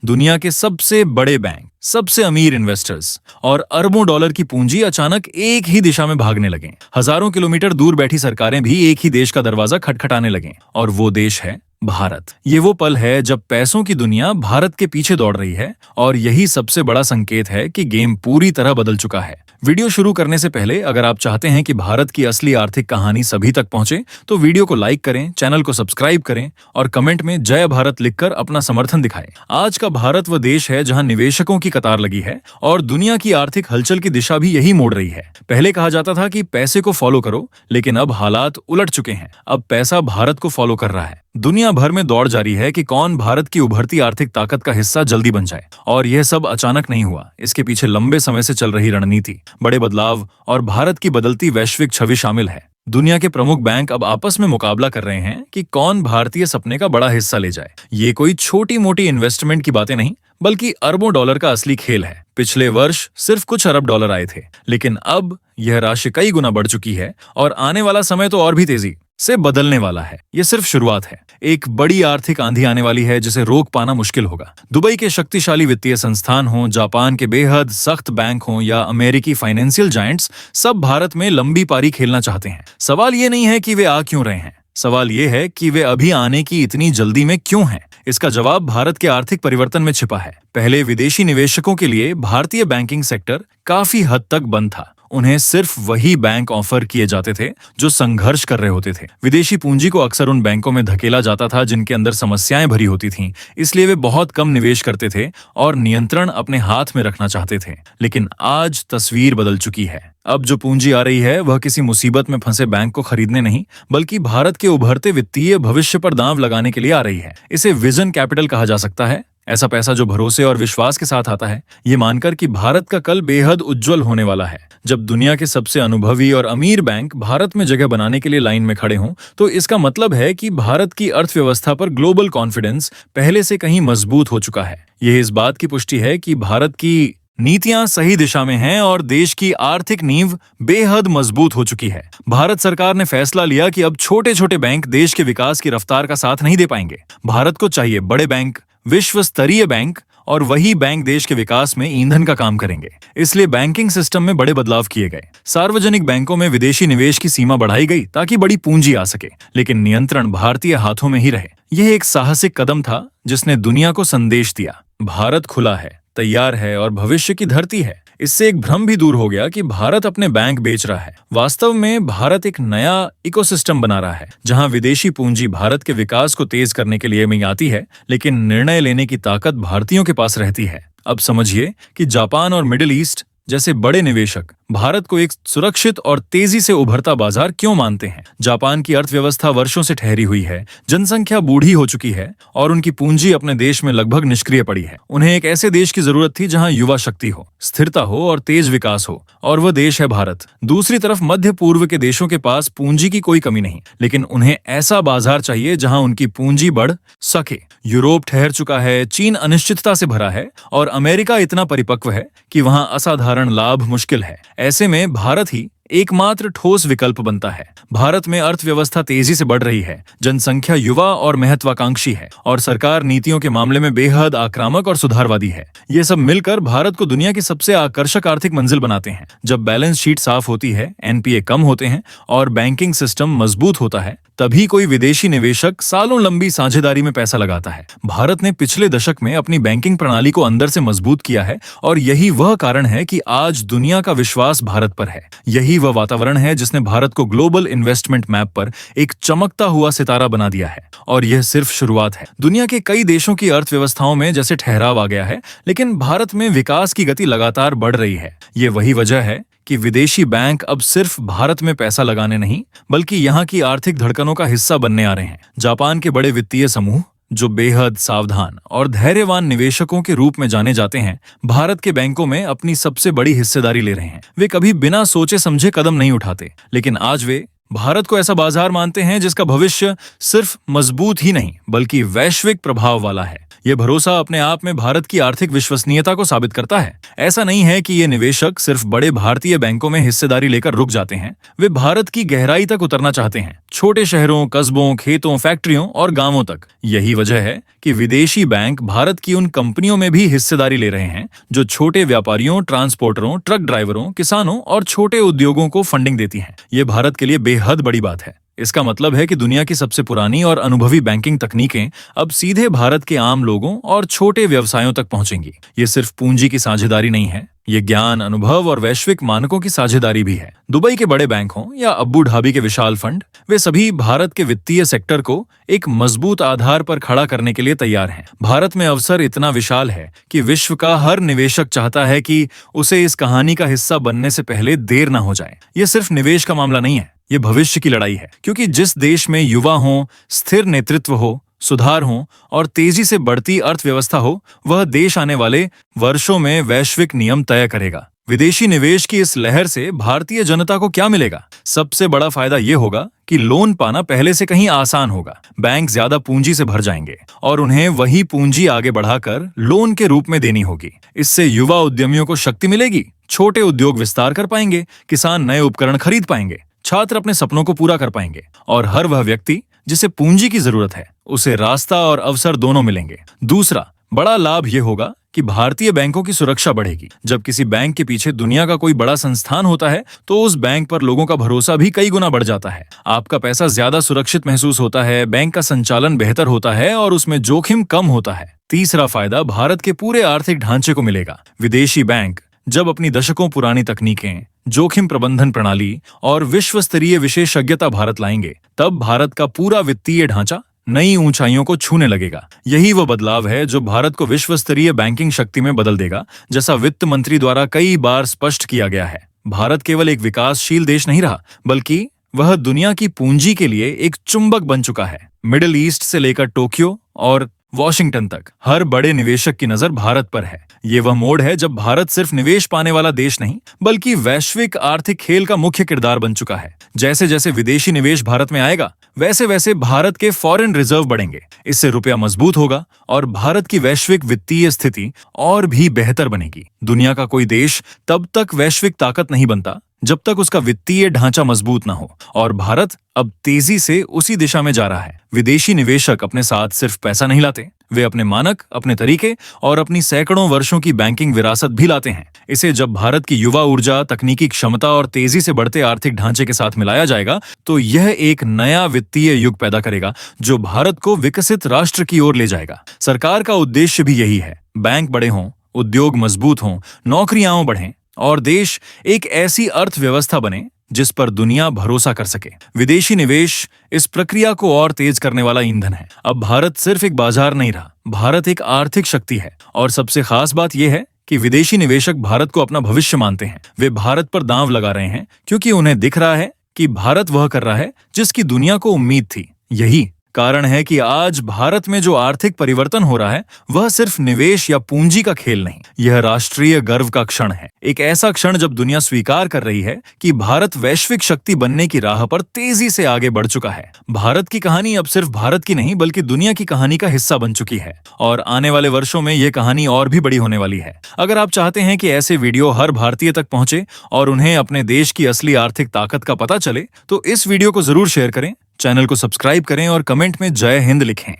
दुनिया के सबसे बड़े बैंक, सबसे अमीर इन्वेस्टर्स और अरबों डॉलर की पूंजी अचानक एक ही दिशा में भागने लगे। हजारों किलोमीटर दूर बैठी सरकारें भी एक ही देश का दरवाजा खटखटाने लगे, और वो देश है भारत। ये वो पल है जब पैसों की दुनिया भारत के पीछे दौड़ रही है, और यही सबसे बड़ा संकेत है कि गेम पूरी तरह बदल चुका है। वीडियो शुरू करने से पहले अगर आप चाहते हैं कि भारत की असली आर्थिक कहानी सभी तक पहुंचे, तो वीडियो को लाइक करें, चैनल को सब्सक्राइब करें और कमेंट में जय भारत लिखकर अपना समर्थन दिखाएं। आज का भारत वो देश है जहां निवेशकों की कतार लगी है और दुनिया की आर्थिक हलचल की दिशा भी यही मोड़ रही है। पहले कहा जाता था कि पैसे को फॉलो करो, लेकिन अब हालात उलट चुके हैं। अब पैसा भारत को फॉलो कर रहा है। दुनिया भर में दौड़ जारी है कि कौन भारत की उभरती आर्थिक ताकत का हिस्सा जल्दी बन जाए, और यह सब अचानक नहीं हुआ। इसके पीछे लंबे समय से चल रही रणनीति, बड़े बदलाव और भारत की बदलती वैश्विक छवि शामिल है। दुनिया के प्रमुख बैंक अब आपस में मुकाबला कर रहे हैं कि कौन भारतीय सपने का बड़ा हिस्सा ले जाए। ये कोई छोटी मोटी इन्वेस्टमेंट की बातें नहीं, बल्कि अरबों डॉलर का असली खेल है। पिछले वर्ष सिर्फ कुछ अरब डॉलर आए थे, लेकिन अब यह राशि कई गुना बढ़ चुकी है, और आने वाला समय तो और भी तेजी से बदलने वाला है। ये सिर्फ शुरुआत है। एक बड़ी आर्थिक आंधी आने वाली है जिसे रोक पाना मुश्किल होगा। दुबई के शक्तिशाली वित्तीय संस्थान हों, जापान के बेहद सख्त बैंक हों, या अमेरिकी फाइनेंशियल जायंट्स, सब भारत में लंबी पारी खेलना चाहते हैं। सवाल ये नहीं है कि वे आ क्यों रहे हैं, सवाल ये है कि वे अभी आने की इतनी जल्दी में क्यों हैं। इसका जवाब भारत के आर्थिक परिवर्तन में छिपा है। पहले विदेशी निवेशकों के लिए भारतीय बैंकिंग सेक्टर काफी हद तक बंद था। उन्हें सिर्फ वही बैंक ऑफर किए जाते थे जो संघर्ष कर रहे होते थे। विदेशी पूंजी को अक्सर उन बैंकों में धकेला जाता था जिनके अंदर समस्याएं भरी होती थीं, इसलिए वे बहुत कम निवेश करते थे और नियंत्रण अपने हाथ में रखना चाहते थे। लेकिन आज तस्वीर बदल चुकी है। अब जो पूंजी आ रही है वह किसी मुसीबत में फंसे बैंक को खरीदने नहीं, बल्कि भारत के उभरते वित्तीय भविष्य पर दांव लगाने के लिए आ रही है। इसे विजन कैपिटल कहा जा सकता है। ऐसा पैसा जो भरोसे और विश्वास के साथ आता है, ये मानकर कि भारत का कल बेहद उज्जवल होने वाला है। जब दुनिया के सबसे अनुभवी और अमीर बैंक भारत में जगह बनाने के लिए लाइन में खड़े हों, तो इसका मतलब है कि भारत की अर्थव्यवस्था पर ग्लोबल कॉन्फिडेंस पहले से कहीं मजबूत हो चुका है। यह इस बात की पुष्टि है कि भारत की नीतियां सही दिशा में हैं और देश की आर्थिक नींव बेहद मजबूत हो चुकी है। भारत सरकार ने फैसला लिया कि अब छोटे छोटे बैंक देश के विकास की रफ्तार का साथ नहीं दे पाएंगे। भारत को चाहिए बड़े बैंक, विश्व स्तरीय बैंक, और वही बैंक देश के विकास में ईंधन का काम करेंगे। इसलिए बैंकिंग सिस्टम में बड़े बदलाव किए गए। सार्वजनिक बैंकों में विदेशी निवेश की सीमा बढ़ाई गई ताकि बड़ी पूंजी आ सके, लेकिन नियंत्रण भारतीय हाथों में ही रहे। यह एक साहसिक कदम था जिसने दुनिया को संदेश दिया, भारत खुला है, तैयार है और भविष्य की धरती है। इससे एक भ्रम भी दूर हो गया कि भारत अपने बैंक बेच रहा है। वास्तव में भारत एक नया इकोसिस्टम बना रहा है, जहां विदेशी पूंजी भारत के विकास को तेज करने के लिए में आती है, लेकिन निर्णय लेने की ताकत भारतीयों के पास रहती है। अब समझिए कि जापान और मिडिल ईस्ट जैसे बड़े निवेशक भारत को एक सुरक्षित और तेजी से उभरता बाजार क्यों मानते हैं। जापान की अर्थव्यवस्था वर्षों से ठहरी हुई है, जनसंख्या बूढ़ी हो चुकी है और उनकी पूंजी अपने देश में लगभग निष्क्रिय पड़ी है। उन्हें एक ऐसे देश की जरूरत थी जहां युवा शक्ति हो, स्थिरता हो और तेज विकास हो, और वह देश है भारत। दूसरी तरफ मध्य पूर्व के देशों के पास पूंजी की कोई कमी नहीं, लेकिन उन्हें ऐसा बाजार चाहिए जहां उनकी पूंजी बढ़ सके। यूरोप ठहर चुका है, चीन अनिश्चितता से भरा है, और अमेरिका इतना परिपक्व है कि वहां असाधारण लाभ मुश्किल है। ऐसे में भारत ही एकमात्र ठोस विकल्प बनता है। भारत में अर्थव्यवस्था तेजी से बढ़ रही है, जनसंख्या युवा और महत्वाकांक्षी है, और सरकार नीतियों के मामले में बेहद आक्रामक और सुधारवादी है। ये सब मिलकर भारत को दुनिया की सबसे आकर्षक आर्थिक मंजिल बनाते हैं। जब बैलेंस शीट साफ होती है, एनपीए कम होते हैं और बैंकिंग सिस्टम मजबूत होता है, तभी कोई विदेशी निवेशक सालों लंबी साझेदारी में पैसा लगाता है। भारत ने पिछले दशक में अपनी बैंकिंग प्रणाली को अंदर से मजबूत किया है, और यही वह कारण है कि आज दुनिया का विश्वास भारत पर है। यही वह वातावरण है जिसने भारत को ग्लोबल इन्वेस्टमेंट मैप पर एक चमकता हुआ सितारा बना दिया है। और यह सिर्फ शुरुआत है। दुनिया के कई देशों की अर्थव्यवस्थाओं में जैसे ठहराव आ गया है, लेकिन भारत में विकास की गति लगातार बढ़ रही है। ये वही वजह है कि विदेशी बैंक अब सिर्फ भारत में पैसा लगाने नहीं, बल्कि यहाँ की आर्थिक धड़कनों का हिस्सा बनने आ रहे हैं। जापान के बड़े वित्तीय समूह, जो बेहद सावधान और धैर्यवान निवेशकों के रूप में जाने जाते हैं, भारत के बैंकों में अपनी सबसे बड़ी हिस्सेदारी ले रहे हैं। वे कभी बिना सोचे समझे कदम नहीं उठाते, लेकिन आज वे भारत को ऐसा बाजार मानते हैं जिसका भविष्य सिर्फ मजबूत ही नहीं, बल्कि वैश्विक प्रभाव वाला है। ये भरोसा अपने आप में भारत की आर्थिक विश्वसनीयता को साबित करता है। ऐसा नहीं है कि ये निवेशक सिर्फ बड़े भारतीय बैंकों में हिस्सेदारी लेकर रुक जाते हैं, वे भारत की गहराई तक उतरना चाहते हैं, छोटे शहरों, कस्बों, खेतों, फैक्ट्रियों और गांवों तक। यही वजह है कि विदेशी बैंक भारत की उन कंपनियों में भी हिस्सेदारी ले रहे हैं जो छोटे व्यापारियों, ट्रांसपोर्टरों, ट्रक ड्राइवरों, किसानों और छोटे उद्योगों को फंडिंग देती हैं। ये भारत के लिए बेहद बड़ी बात है। इसका मतलब है कि दुनिया की सबसे पुरानी और अनुभवी बैंकिंग तकनीकें अब सीधे भारत के आम लोगों और छोटे व्यवसायों तक पहुंचेंगी। ये सिर्फ पूंजी की साझेदारी नहीं है, ये ज्ञान, अनुभव और वैश्विक मानकों की साझेदारी भी है। दुबई के बड़े बैंक हों या अब्बू धाबी के विशाल फंड, वे सभी भारत के वित्तीय सेक्टर को एक मजबूत आधार पर खड़ा करने के लिए तैयार हैं। भारत में अवसर इतना विशाल है कि विश्व का हर निवेशक चाहता है कि उसे इस कहानी का हिस्सा बनने से पहले देर न हो जाए। ये सिर्फ निवेश का मामला नहीं है, ये भविष्य की लड़ाई है, क्योंकि जिस देश में युवा हों, स्थिर नेतृत्व हो, सुधार हो और तेजी से बढ़ती अर्थव्यवस्था हो, वह देश आने वाले वर्षों में वैश्विक नियम तय करेगा। विदेशी निवेश की इस लहर से भारतीय जनता को क्या मिलेगा? सबसे बड़ा फायदा ये होगा कि लोन पाना पहले से कहीं आसान होगा। बैंक ज्यादा पूंजी से भर जाएंगे और उन्हें वही पूंजी आगे बढ़ाकर लोन के रूप में देनी होगी। इससे युवा उद्यमियों को शक्ति मिलेगी, छोटे उद्योग विस्तार कर पाएंगे, किसान नए उपकरण खरीद पाएंगे, छात्र अपने सपनों को पूरा कर पाएंगे और हर वह व्यक्ति जिसे पूंजी की जरूरत है उसे रास्ता और अवसर दोनों मिलेंगे। दूसरा बड़ा लाभ यह होगा कि भारतीय बैंकों की सुरक्षा बढ़ेगी। जब किसी बैंक के पीछे दुनिया का कोई बड़ा संस्थान होता है तो उस बैंक पर लोगों का भरोसा भी कई गुना बढ़ जाता है। आपका पैसा ज्यादा सुरक्षित महसूस होता है, बैंक का संचालन बेहतर होता है और उसमें जोखिम कम होता है। तीसरा फायदा भारत के पूरे आर्थिक ढांचे को मिलेगा। विदेशी बैंक जब अपनी दशकों पुरानी तकनीकें, जोखिम प्रबंधन प्रणाली और विश्व स्तरीय विशेषज्ञता भारत लाएंगे, तब भारत का पूरा वित्तीय ढांचा नई ऊंचाइयों को छूने लगेगा। यही वो बदलाव है जो भारत को विश्व स्तरीय बैंकिंग शक्ति में बदल देगा। जैसा वित्त मंत्री द्वारा कई बार स्पष्ट किया गया है, भारत केवल एक विकासशील देश नहीं रहा, बल्कि वह दुनिया की पूंजी के लिए एक चुंबक बन चुका है। मिडिल ईस्ट से लेकर टोक्यो और वॉशिंगटन तक हर बड़े निवेशक की नजर भारत पर है। ये वह मोड़ है जब भारत सिर्फ निवेश पाने वाला देश नहीं, बल्कि वैश्विक आर्थिक खेल का मुख्य किरदार बन चुका है। जैसे जैसे विदेशी निवेश भारत में आएगा, वैसे वैसे भारत के फॉरेन रिजर्व बढ़ेंगे। इससे रुपया मजबूत होगा और भारत की वैश्विक वित्तीय स्थिति और भी बेहतर बनेगी। दुनिया का कोई देश तब तक वैश्विक ताकत नहीं बनता जब तक उसका वित्तीय ढांचा मजबूत न हो, और भारत अब तेजी से उसी दिशा में जा रहा है। विदेशी निवेशक अपने साथ सिर्फ पैसा नहीं लाते, वे अपने मानक, अपने तरीके और अपनी सैकड़ों वर्षों की बैंकिंग विरासत भी लाते हैं। इसे जब भारत की युवा ऊर्जा, तकनीकी क्षमता और तेजी से बढ़ते आर्थिक ढांचे के साथ मिलाया जाएगा, तो यह एक नया वित्तीय युग पैदा करेगा जो भारत को विकसित राष्ट्र की ओर ले जाएगा। सरकार का उद्देश्य भी यही है, बैंक बड़े हों, उद्योग मजबूत हों, नौकरियां बढ़ें और देश एक ऐसी अर्थव्यवस्था बने जिस पर दुनिया भरोसा कर सके। विदेशी निवेश इस प्रक्रिया को और तेज करने वाला ईंधन है। अब भारत सिर्फ एक बाजार नहीं रहा, भारत एक आर्थिक शक्ति है। और सबसे खास बात यह है कि विदेशी निवेशक भारत को अपना भविष्य मानते हैं। वे भारत पर दांव लगा रहे हैं क्योंकि उन्हें दिख रहा है कि भारत वह कर रहा है जिसकी दुनिया को उम्मीद थी। यही कारण है कि आज भारत में जो आर्थिक परिवर्तन हो रहा है, वह सिर्फ निवेश या पूंजी का खेल नहीं, यह राष्ट्रीय गर्व का क्षण है। एक ऐसा क्षण जब दुनिया स्वीकार कर रही है कि भारत वैश्विक शक्ति बनने की राह पर तेजी से आगे बढ़ चुका है। भारत की कहानी अब सिर्फ भारत की नहीं, बल्कि दुनिया की कहानी का हिस्सा बन चुकी है और आने वाले वर्षों में यह कहानी और भी बड़ी होने वाली है। अगर आप चाहते हैं कि ऐसे वीडियो हर भारतीय तक पहुंचे और उन्हें अपने देश की असली आर्थिक ताकत का पता चले, तो इस वीडियो को जरूर शेयर करें, चैनल को सब्सक्राइब करें और कमेंट में जय हिंद लिखें।